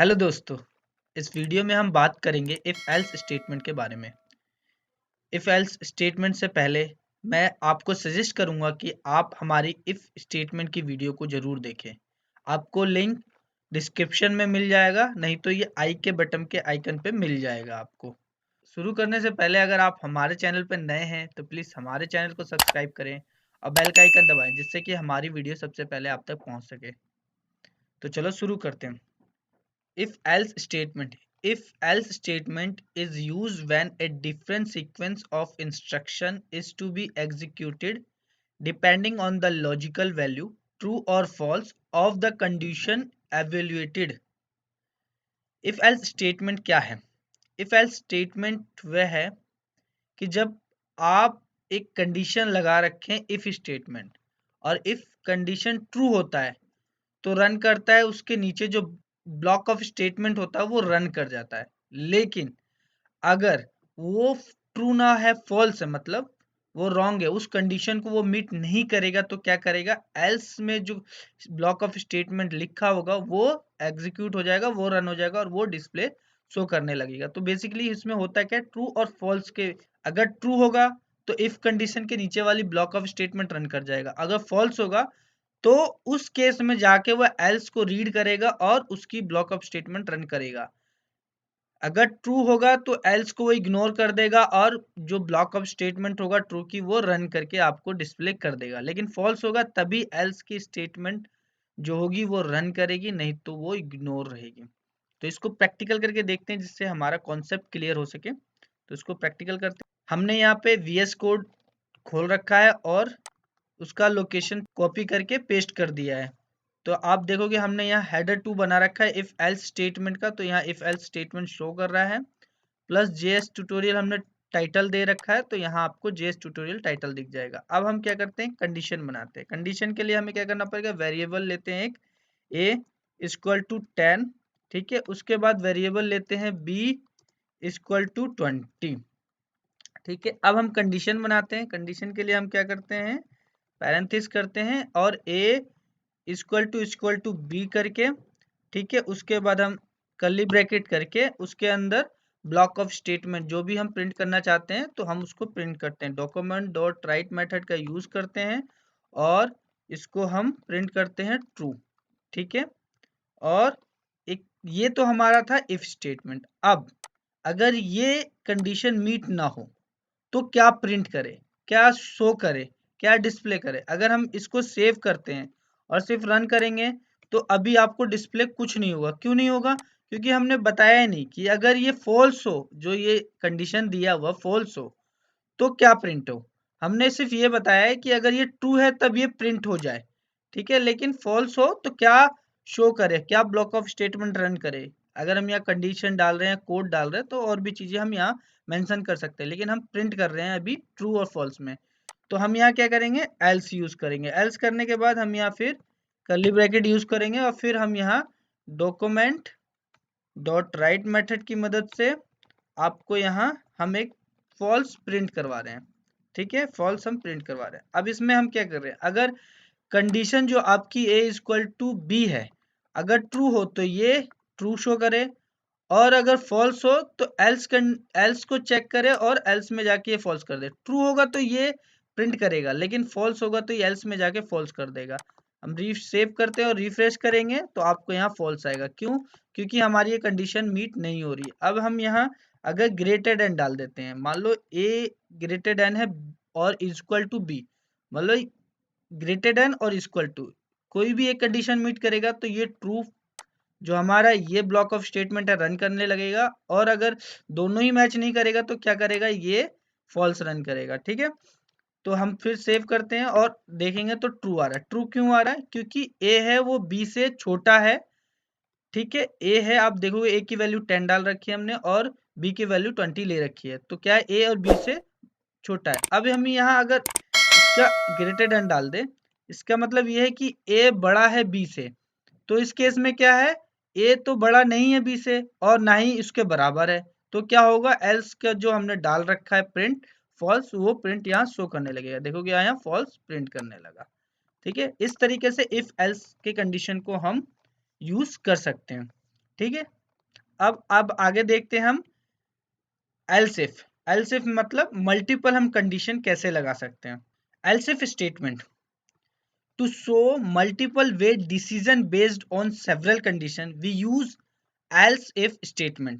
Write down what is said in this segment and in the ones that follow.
Hello दोस्तों, इस video में हम बात करेंगे इफ़ एल्स स्टेटमेंट के बारे में। इफ़ एल्स स्टेटमेंट से पहले मैं आपको सजेस्ट करूंगा कि आप हमारी इफ़ स्टेटमेंट की वीडियो को ज़रूर देखें। आपको लिंक डिस्क्रिप्शन में मिल जाएगा, नहीं तो ये आई के बटन के आइकन पे मिल जाएगा आपको। शुरू करने से पहले अगर आप हमारे चैनल पर नए हैं तो प्लीज़ हमारे चैनल को सब्सक्राइब करें और बेल का आइकन दबाएं, जिससे कि हमारी वीडियो सबसे पहले आप तक पहुंच सके। तो चलो शुरू करते हैं। If else statement. If else statement is used when a different sequence of instruction is to be executed depending on the logical value, true or false, of the condition evaluated. If else statement क्या है? If else statement वह है कि जब आप एक condition लगा रखें if स्टेटमेंट और if कंडीशन ट्रू होता है तो रन करता है, उसके नीचे जो ब्लॉक ऑफ स्टेटमेंट होता है वो रन कर जाता है। लेकिन अगर वो ट्रू ना है, फॉल्स है, मतलब वो रॉन्ग है, उस कंडीशन को वो मीट नहीं करेगा, तो क्या करेगा, एल्स में जो ब्लॉक ऑफ स्टेटमेंट लिखा होगा वो एग्जीक्यूट हो जाएगा, वो रन हो जाएगा और वो डिस्प्ले शो करने लगेगा। तो बेसिकली इसमें होता है क्या, ट्रू और फॉल्स के, अगर ट्रू होगा तो इफ कंडीशन के नीचे वाली ब्लॉक ऑफ स्टेटमेंट रन कर जाएगा, अगर फॉल्स होगा तो उस केस में जाके वह एल्स को रीड करेगा और उसकी ब्लॉक ऑफ स्टेटमेंट रन करेगा। अगर ट्रू होगा तो एल्स को वो इग्नोर कर देगा और जो ब्लॉक ऑफ स्टेटमेंट होगा ट्रू की वो रन करके आपको डिस्प्ले कर देगा। लेकिन फॉल्स होगा तभी एल्स की स्टेटमेंट जो होगी वो रन करेगी, नहीं तो वो इग्नोर रहेगी। तो इसको प्रैक्टिकल करके देखते हैं जिससे हमारा कॉन्सेप्ट क्लियर हो सके। तो इसको प्रैक्टिकल करते हैं। हमने यहाँ पे VS कोड खोल रखा है और उसका लोकेशन कॉपी करके पेस्ट कर दिया है। तो आप देखोगे हमने यहाँ हेडर 2 बना रखा है इफ एल्स स्टेटमेंट का, तो यहाँ इफ एल्स स्टेटमेंट शो कर रहा है, प्लस जेएस ट्यूटोरियल हमने टाइटल दे रखा है, तो यहाँ आपको जेएस ट्यूटोरियल टाइटल दिख जाएगा। अब हम क्या करते हैं, कंडीशन बनाते हैं। कंडीशन के लिए हमें क्या करना पड़ेगा, वेरिएबल लेते हैं एक a इक्वल टू 10, ठीक है। उसके बाद वेरिएबल लेते हैं b इक्वल टू 20, ठीक है। अब हम कंडीशन बनाते हैं। कंडीशन के लिए हम क्या करते हैं, पैरेंथेसिस करते हैं और a इक्वल टू बी करके, ठीक है। उसके बाद हम कर्ली ब्रैकेट करके उसके अंदर ब्लॉक ऑफ स्टेटमेंट जो भी हम प्रिंट करना चाहते हैं तो हम उसको प्रिंट करते हैं। डॉक्यूमेंट डॉट राइट मेथड का यूज करते हैं और इसको हम प्रिंट करते हैं ट्रू, ठीक है। और एक ये तो हमारा था इफ स्टेटमेंट। अब अगर ये कंडीशन मीट ना हो तो क्या प्रिंट करे, क्या शो करे, क्या डिस्प्ले करे। अगर हम इसको सेव करते हैं और सिर्फ रन करेंगे तो अभी आपको डिस्प्ले कुछ नहीं होगा। क्यों नहीं होगा, क्योंकि हमने बताया ही नहीं कि अगर ये फॉल्स हो, जो ये कंडीशन दिया हुआ फॉल्स हो तो क्या प्रिंट हो। हमने सिर्फ ये बताया है कि अगर ये ट्रू है तब ये प्रिंट हो जाए, ठीक है। लेकिन फॉल्स हो तो क्या शो करे, क्या ब्लॉक ऑफ स्टेटमेंट रन करे। अगर हम यहाँ कंडीशन डाल रहे हैं, कोड डाल रहे हैं, तो और भी चीजें हम यहाँ मेंशन कर सकते हैं, लेकिन हम प्रिंट कर रहे हैं अभी ट्रू और फॉल्स में। तो हम यहाँ क्या करेंगे, एल्स यूज करेंगे। एल्स करने के बाद हम यहाँ फिर कर्ली ब्रैकेट यूज करेंगे और फिर हम यहाँ डॉक्यूमेंट डॉट राइट मेथड की मदद से आपको यहाँ हम एक फॉल्स प्रिंट करवा रहे हैं, ठीक है। फॉल्स हम प्रिंट करवा रहे हैं। अब इसमें हम क्या कर रहे हैं, अगर कंडीशन जो आपकी a इक्वल टू बी है, अगर ट्रू हो तो ये ट्रू शो करे, और अगर फॉल्स हो तो एल्स को चेक करे और एल्स में जाके ये फॉल्स कर दे। ट्रू होगा तो ये प्रिंट करेगा, लेकिन फॉल्स होगा तो ये एल्स में जाके फॉल्स कर देगा। हम सेव करते हैं और रिफ्रेश करेंगे तो आपको यहाँ फॉल्स आएगा। क्यों, क्योंकि हमारी ये कंडीशन मीट नहीं हो रही। अब हम यहाँ अगर ग्रेटर देन डाल देते हैं, मान लो a ग्रेटर देन है और इक्वल टू b, मतलब ग्रेटर देन और इक्वल टू कोई भी एक कंडीशन मीट करेगा तो ये ट्रू, जो हमारा ये ब्लॉक ऑफ स्टेटमेंट है, रन करने लगेगा। और अगर दोनों ही मैच नहीं करेगा तो क्या करेगा, ये फॉल्स रन करेगा, ठीक है। तो हम फिर सेव करते हैं और देखेंगे तो ट्रू आ रहा है। ट्रू क्यों आ रहा है, क्योंकि a है वो b से छोटा है, ठीक है। a है, आप देखोगे a की वैल्यू 10 डाल रखी है हमने और b की वैल्यू 20 ले रखी है, तो क्या है, a और b से छोटा है। अब हम यहाँ अगर इसका ग्रेटर देन डाल दे, इसका मतलब ये है कि a बड़ा है b से, तो इस केस में क्या है, a तो बड़ा नहीं है b से और ना ही इसके बराबर है, तो क्या होगा, एल्स का जो हमने डाल रखा है प्रिंट फॉल्स, वो प्रिंट यहाँ शो करने लगेगा। देखोगे यहाँ फॉल्स प्रिंट करने लगा, ठीक है। इस तरीके से इफ एल्स के कंडीशन को हम यूज कर सकते हैं, ठीक है। अब आगे देखते हैं हम एल्स इफ। एल्स इफ मतलब मल्टीपल हम कंडीशन कैसे लगा सकते हैं। Else if statement to show multiple way decision based on several condition we use else if statement।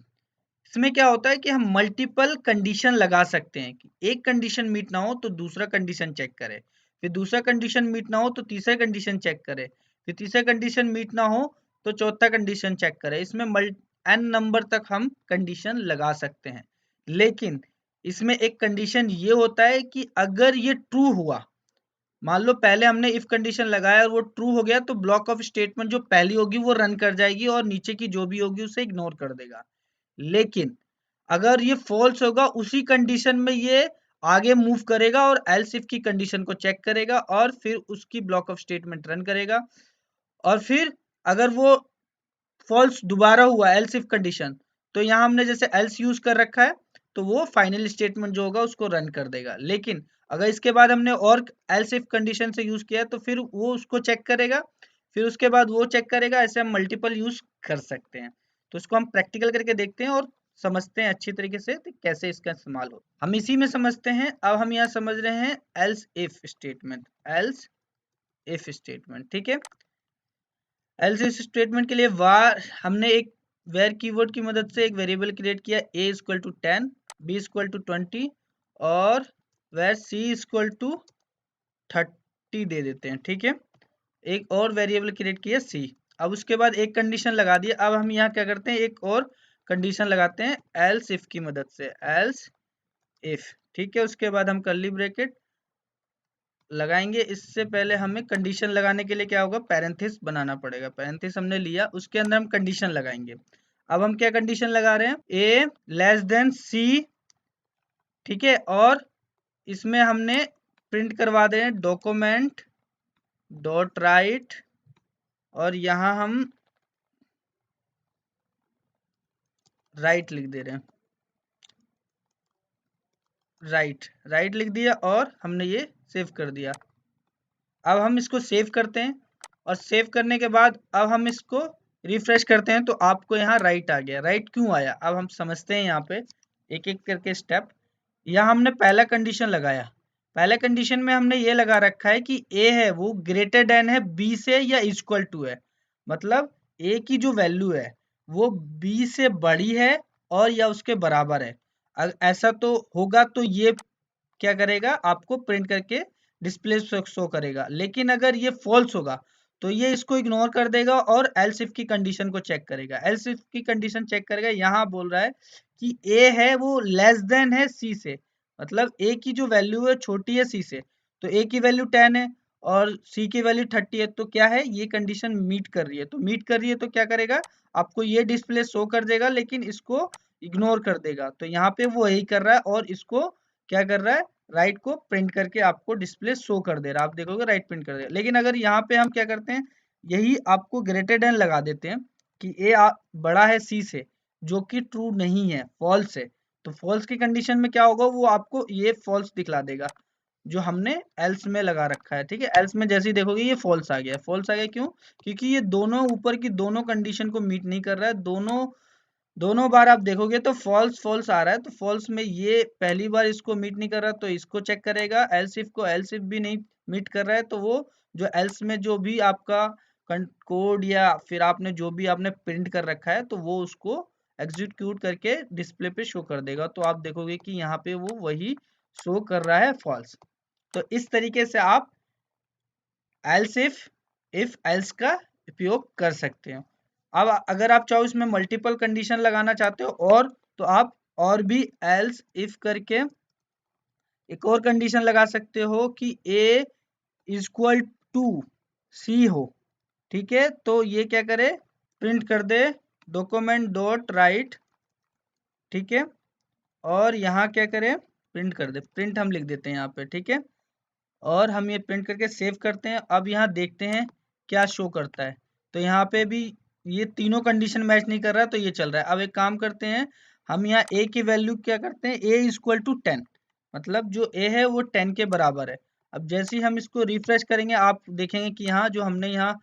इसमें क्या होता है कि हम मल्टीपल कंडीशन लगा सकते हैं कि एक कंडीशन मीट ना हो तो दूसरा कंडीशन चेक करे, फिर दूसरा कंडीशन मीट ना हो तो तीसरा कंडीशन चेक करे, फिर तीसरा कंडीशन मीट ना हो तो चौथा कंडीशन चेक करे। इसमें एन नंबर तक हम कंडीशन लगा सकते हैं। लेकिन इसमें एक कंडीशन ये होता है कि अगर ये ट्रू हुआ, मान लो पहले हमने इफ कंडीशन लगाया और वो ट्रू हो गया, तो ब्लॉक ऑफ स्टेटमेंट जो पहली होगी वो रन कर जाएगी और नीचे की जो भी होगी उसे इग्नोर कर देगा। लेकिन अगर ये फॉल्स होगा, उसी कंडीशन में ये आगे मूव करेगा और एल्स इफ की कंडीशन को चेक करेगा और फिर उसकी ब्लॉक ऑफ स्टेटमेंट रन करेगा। और फिर अगर वो फॉल्स दोबारा हुआ एल्स इफ कंडीशन, तो यहाँ हमने जैसे एल्स यूज कर रखा है तो वो फाइनल स्टेटमेंट जो होगा उसको रन कर देगा। लेकिन अगर इसके बाद हमने और एल्स इफ कंडीशन से यूज किया तो फिर वो उसको चेक करेगा, फिर उसके बाद वो चेक करेगा। ऐसे हम मल्टीपल यूज कर सकते हैं। तो इसको हम प्रैक्टिकल करके देखते हैं और समझते हैं अच्छी तरीके से कैसे इसका इस्तेमाल हो। हम इसी में समझते हैं। अब हम यहाँ समझ रहे हैं else if statement. Else if statement, ठीक है। एल्स इफ स्टेटमेंट के लिए वार हमने एक वेर कीवर्ड की मदद से एक वेरिएबल क्रिएट किया a equal to 10, b equal to 20 और वेर c इक्वल टू 30 दे देते हैं, ठीक है। एक और वेरिएबल क्रिएट किया c। अब उसके बाद एक कंडीशन लगा दिया। अब हम यहाँ क्या करते हैं, एक और कंडीशन लगाते हैं एल्स इफ की मदद से। एल्स इफ, ठीक है। उसके बाद हम कर्ली ब्रैकेट लगाएंगे। इससे पहले हमें कंडीशन लगाने के लिए क्या होगा, पैरेंथेसिस बनाना पड़ेगा। पैरेंथेसिस हमने लिया, उसके अंदर हम कंडीशन लगाएंगे। अब हम क्या कंडीशन लगा रहे हैं, a लेस देन c, ठीक है। और इसमें हमने प्रिंट करवा दे डॉक्यूमेंट डॉट राइट, और यहाँ हम राइट लिख दे रहे हैं। राइट लिख दिया और हमने ये सेव कर दिया। अब हम इसको सेव करते हैं और सेव करने के बाद अब हम इसको रिफ्रेश करते हैं तो आपको यहाँ राइट आ गया। राइट क्यों आया, अब हम समझते हैं। यहाँ पे एक एक करके स्टेप। यहाँ हमने पहला कंडीशन लगाया। पहले कंडीशन में हमने ये लगा रखा है कि a है वो ग्रेटर देन है b से या इक्वल टू है। मतलब a की जो वैल्यू है वो b से बड़ी है और या उसके बराबर है। ऐसा तो होगा तो ये क्या करेगा, आपको प्रिंट करके डिस्प्ले शो करेगा। लेकिन अगर ये फॉल्स होगा तो ये इसको इग्नोर कर देगा और एल्स इफ की कंडीशन को चेक करेगा। एल्स इफ की कंडीशन चेक करेगा। यहाँ बोल रहा है कि a है वो लेस देन है c से, मतलब a की जो वैल्यू है छोटी है c से। तो a की वैल्यू 10 है और c की वैल्यू 30 है, तो क्या है, ये कंडीशन मीट कर रही है। तो मीट कर रही है तो क्या करेगा, आपको ये डिस्प्ले शो कर देगा लेकिन इसको इग्नोर कर देगा। तो यहाँ पे वो यही कर रहा है और इसको क्या कर रहा है, राइट को प्रिंट करके आपको डिस्प्ले शो कर दे रहा है। आप देखोगे राइट प्रिंट कर देगा। लेकिन अगर यहाँ पे हम क्या करते हैं, यही आपको ग्रेटर देन लगा देते हैं कि a बड़ा है c से, जो कि ट्रू नहीं है, फॉल्स है। तो फॉल्स की कंडीशन में क्या होगा, वो आपको ये फॉल्स दिखला देगा जो हमने एल्स में लगा रखा है, ठीक है। एल्स में जैसे ही देखोगे ये फॉल्स आ गया। फॉल्स आ गया क्यों, क्योंकि ये दोनों ऊपर की दोनों कंडीशन को मीट नहीं कर रहा है। दोनों बार आप देखोगे तो फॉल्स आ रहा है। तो फॉल्स में ये पहली बार इसको मीट नहीं कर रहा तो इसको चेक करेगा। एल्स इफ को एल्स इफ भी नहीं मीट कर रहा है तो वो जो एल्स में जो भी आपका कोड या फिर आपने जो भी आपने प्रिंट कर रखा है तो वो उसको एग्जीक्यूट करके डिस्प्ले पे शो कर देगा। तो आप देखोगे कि यहाँ पे वो वही शो कर रहा है, फॉल्स। तो इस तरीके से आप एल्स इफ एल्स का उपयोग कर सकते हो। अब अगर आप चाहो इसमें मल्टीपल कंडीशन लगाना चाहते हो और तो आप और भी एल्स इफ करके एक और कंडीशन लगा सकते हो कि a इक्वल टू c हो, ठीक है। तो ये क्या करे, प्रिंट कर दे डॉक्यूमेंट डॉट राइट, ठीक है। और यहाँ क्या करे, प्रिंट कर दे। प्रिंट हम लिख देते हैं यहाँ पे, ठीक है। और हम ये प्रिंट करके सेव करते हैं। अब यहाँ देखते हैं क्या शो करता है। तो यहाँ पे भी ये तीनों कंडीशन मैच नहीं कर रहा तो ये चल रहा है। अब एक काम करते हैं, हम यहाँ a की वैल्यू क्या करते हैं, a इक्वल टू 10, मतलब जो a है वो 10 के बराबर है। अब जैसे ही हम इसको रिफ्रेश करेंगे आप देखेंगे कि यहाँ जो हमने यहाँ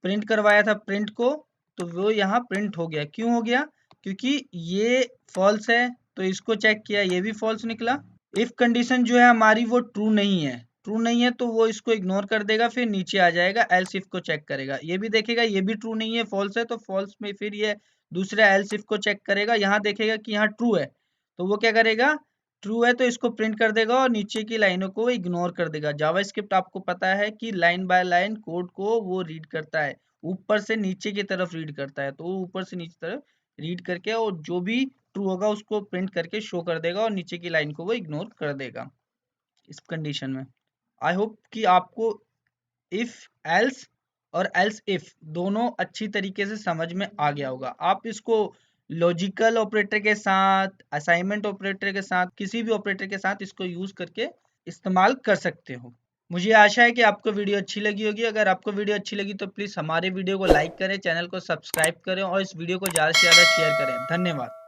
प्रिंट करवाया था प्रिंट को तो वो यहाँ प्रिंट हो गया। क्यों हो गया? क्योंकि ये फॉल्स है तो इसको चेक किया, ये भी फॉल्स निकला। इफ कंडीशन जो है हमारी वो ट्रू नहीं है, ट्रू नहीं है तो वो इसको इग्नोर कर देगा, फिर नीचे आ जाएगा, एल्स इफ को चेक करेगा, ये भी देखेगा ये भी ट्रू नहीं है, फॉल्स है, तो फॉल्स में फिर ये दूसरा एल्स इफ को चेक करेगा, यहाँ देखेगा कि यहाँ ट्रू है तो वो क्या करेगा, ट्रू है तो इसको प्रिंट कर देगा और नीचे की लाइनों को इग्नोर कर देगा। जावास्क्रिप्ट आपको पता है कि लाइन बाय लाइन कोड को वो रीड करता है, ऊपर से नीचे की तरफ रीड करता है, तो वो ऊपर से नीचे तरफ रीड करके और जो भी ट्रू होगा उसको प्रिंट करके शो कर देगा और नीचे की लाइन को वो इग्नोर कर देगा इस कंडीशन में। आई होप कि आपको इफ एल्स और एल्स इफ दोनों अच्छी तरीके से समझ में आ गया होगा। आप इसको लॉजिकल ऑपरेटर के साथ, असाइनमेंट ऑपरेटर के साथ, किसी भी ऑपरेटर के साथ इसको यूज करके इस्तेमाल कर सकते हो। मुझे आशा है कि आपको वीडियो अच्छी लगी होगी। अगर आपको वीडियो अच्छी लगी तो प्लीज़ हमारे वीडियो को लाइक करें, चैनल को सब्सक्राइब करें और इस वीडियो को ज़्यादा से ज़्यादा शेयर करें। धन्यवाद।